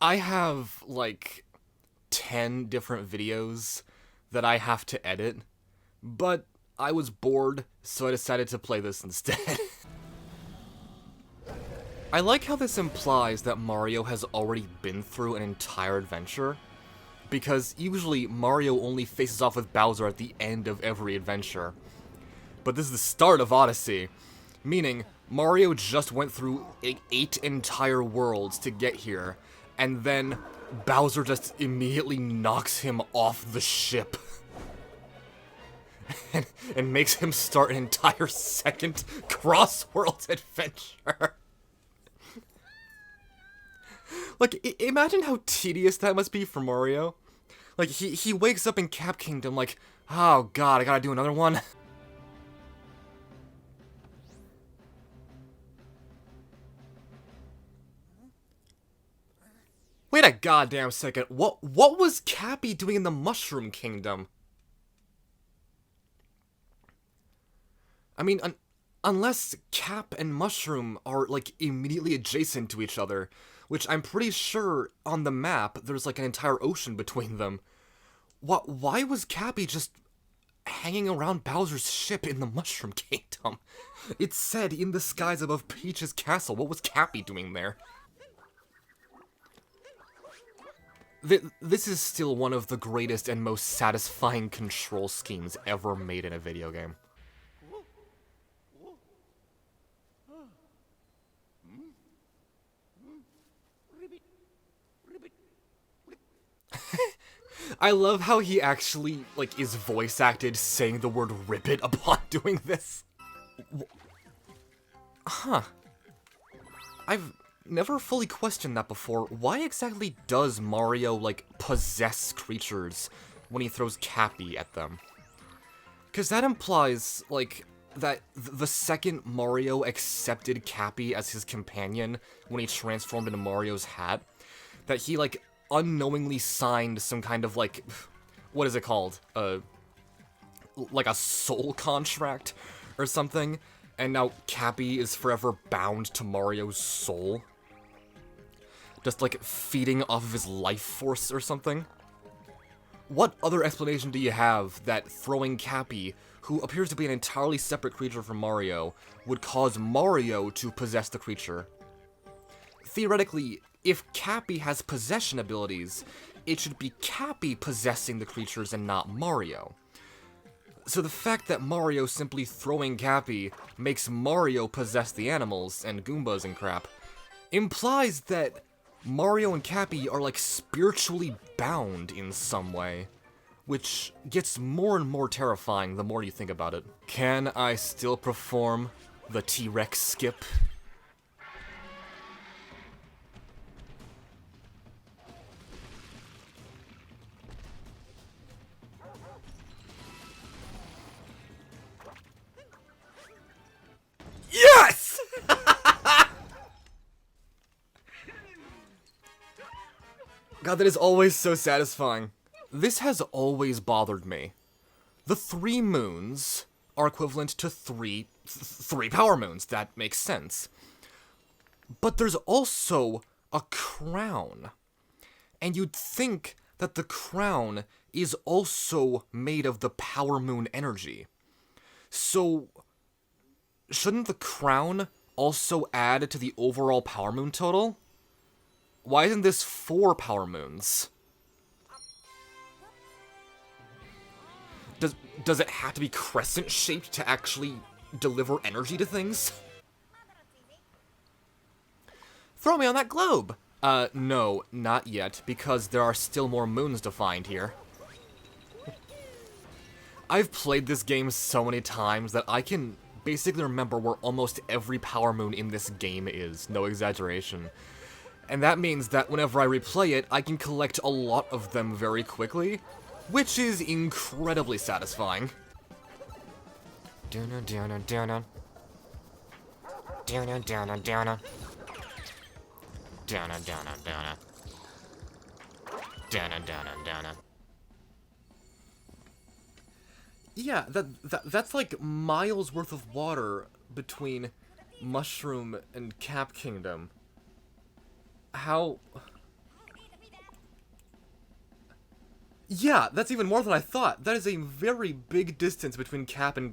I have, like, 10 different videos that I have to edit, but I was bored, so I decided to play this instead. I like how this implies that Mario has already been through an entire adventure, because usually Mario only faces off with Bowser at the end of every adventure. But this is the start of Odyssey, meaning Mario just went through 8 entire worlds to get here, and then Bowser just immediately knocks him off the ship. and makes him start an entire second cross-world adventure. Like, imagine how tedious that must be for Mario. Like, he wakes up in Cap Kingdom like, oh god, I gotta do another one. Wait a goddamn second, what was Cappy doing in the Mushroom Kingdom? I mean, unless Cap and Mushroom are, like, immediately adjacent to each other, which I'm pretty sure on the map there's, like, an entire ocean between them. Why was Cappy just hanging around Bowser's ship in the Mushroom Kingdom? It said in the skies above Peach's castle. What was Cappy doing there? This is still one of the greatest and most satisfying control schemes ever made in a video game. I love how he actually, like, is voice acted saying the word ribbit upon doing this. Huh. I've never fully questioned that before. Why exactly does Mario, like, possess creatures when he throws Cappy at them? Because that implies, like, that the second Mario accepted Cappy as his companion when he transformed into Mario's hat, that he, like, unknowingly signed some kind of, like, what is it called? Like a soul contract or something, and now Cappy is forever bound to Mario's soul. Just, like, feeding off of his life force or something. What other explanation do you have that throwing Cappy, who appears to be an entirely separate creature from Mario, would cause Mario to possess the creature? Theoretically, if Cappy has possession abilities, it should be Cappy possessing the creatures and not Mario. So the fact that Mario simply throwing Cappy makes Mario possess the animals and Goombas and crap implies that Mario and Cappy are, like, spiritually bound in some way, which gets more and more terrifying the more you think about it. Can I still perform the T-Rex skip? Yes! God, that is always so satisfying. This has always bothered me. The 3 moons are equivalent to three power moons. That makes sense. But there's also a crown. And you'd think that the crown is also made of the power moon energy. So shouldn't the crown also add to the overall power moon total? Why isn't this 4 power moons? Does it have to be crescent-shaped to actually deliver energy to things? Throw me on that globe! No, not yet, because there are still more moons to find here. I've played this game so many times that I can basically remember where almost every power moon in this game is, no exaggeration. And that means that whenever I replay it, I can collect a lot of them very quickly, which is incredibly satisfying. Downa, downa, downa. Downa, downa, downa. Downa, downa, downa. Downa, downa, downa. Yeah, that's like miles worth of water between Mushroom and Cap Kingdom. How Yeah, that's even more than I thought. That is a very big distance between Cap and,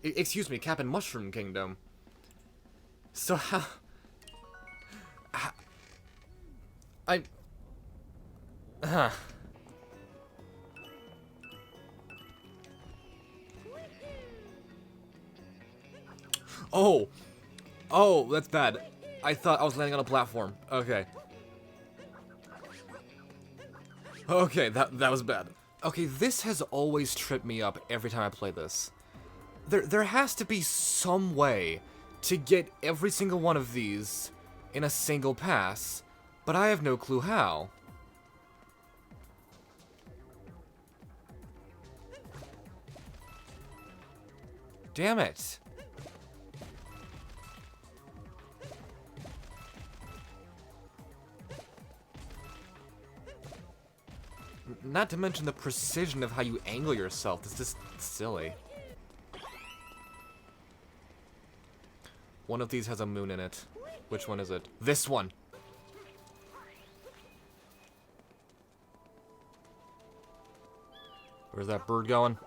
excuse me, Cap and Mushroom Kingdom. So how I... Huh. Oh! Oh, that's bad. I thought I was landing on a platform. Okay. Okay, that was bad. Okay, this has always tripped me up every time I play this. There has to be some way to get every single one of these in a single pass, but I have no clue how. Damn it. Not to mention the precision of how you angle yourself. It's just silly. One of these has a moon in it. Which one is it? This one! Where's that bird going?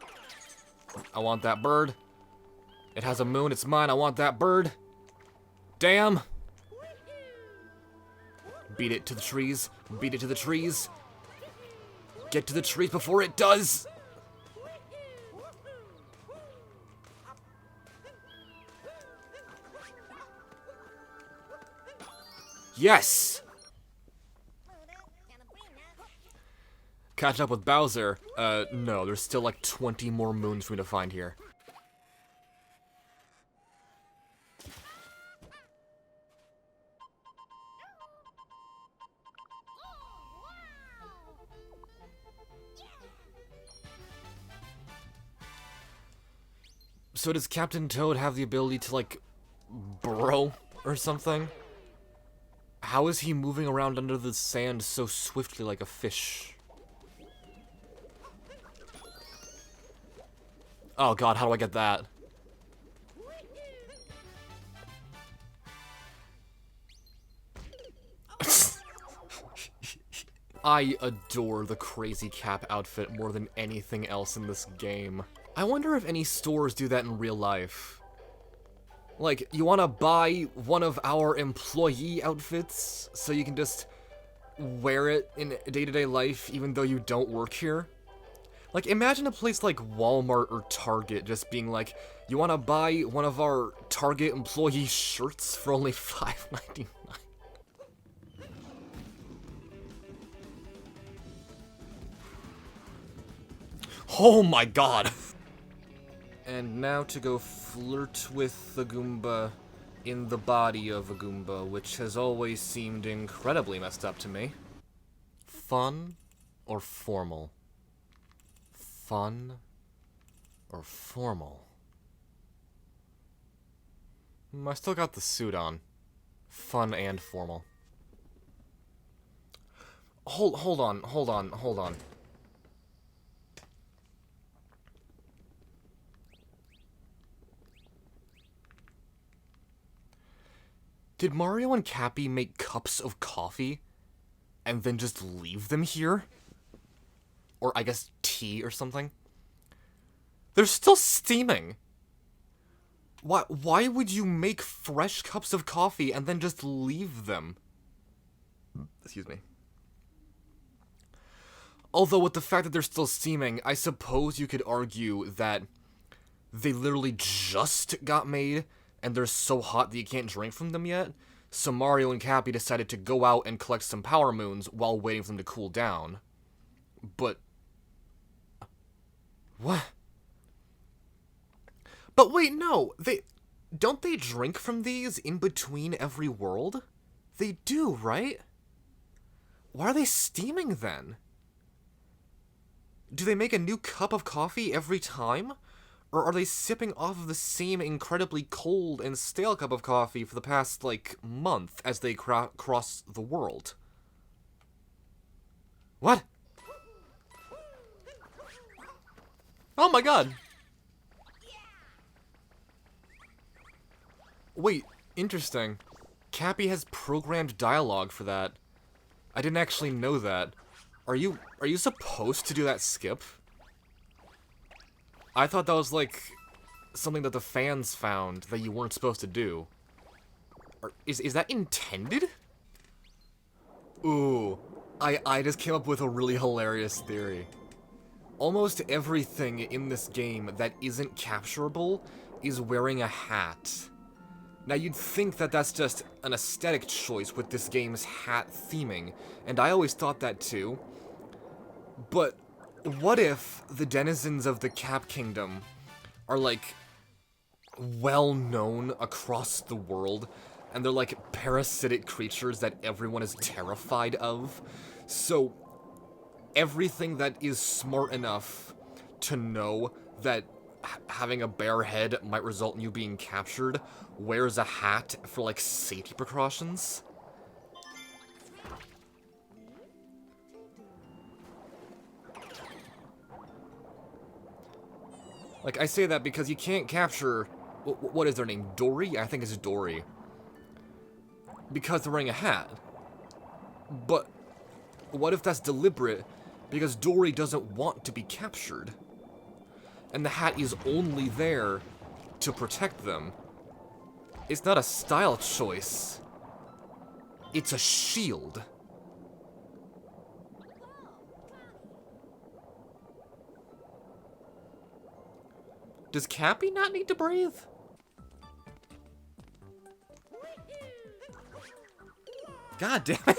I want that bird. It has a moon, it's mine, I want that bird. Damn! Beat it to the trees. Beat it to the trees. Get to the trees before it does! Yes! Catch up with Bowser. No, there's still like 20 more moons for me to find here. So does Captain Toad have the ability to, like, burrow or something? How is he moving around under the sand so swiftly like a fish? Oh god, how do I get that? I adore the Crazy Cap outfit more than anything else in this game. I wonder if any stores do that in real life. Like, you wanna buy one of our employee outfits so you can just wear it in day-to-day life even though you don't work here? Like, imagine a place like Walmart or Target just being like, you wanna buy one of our Target employee shirts for only $5.99? Oh my god! And now to go flirt with the Goomba in the body of a Goomba, which has always seemed incredibly messed up to me. Fun or formal? Fun or formal? I still got the suit on. Fun and formal. Hold on. Did Mario and Cappy make cups of coffee and then just leave them here? Or I guess tea or something? They're still steaming. Why would you make fresh cups of coffee and then just leave them? Excuse me. Although with the fact that they're still steaming, I suppose you could argue that they literally just got made and they're so hot that you can't drink from them yet. So Mario and Cappy decided to go out and collect some power moons while waiting for them to cool down. But... what? But wait, no, don't they drink from these in between every world? They do, right? Why are they steaming then? Do they make a new cup of coffee every time? Or are they sipping off of the same incredibly cold and stale cup of coffee for the past, like, month as they cross the world? What? Oh my god! Wait, interesting. Cappy has programmed dialogue for that. I didn't actually know that. Are you supposed to do that skip? I thought that was like something that the fans found that you weren't supposed to do. Is that intended? Ooh, I just came up with a really hilarious theory. Almost everything in this game that isn't capturable is wearing a hat. Now you'd think that that's just an aesthetic choice with this game's hat theming, and I always thought that too. But what if the denizens of the Cap Kingdom are like well known across the world, and they're like parasitic creatures that everyone is terrified of? So everything that is smart enough to know that having a bare head might result in you being captured wears a hat for like safety precautions. Like, I say that because you can't capture... What is their name? Dory? I think it's Dory. Because they're wearing a hat. But what if that's deliberate? Because Dory doesn't want to be captured. And the hat is only there to protect them. It's not a style choice. It's a shield. Does Cappy not need to breathe? God damn it.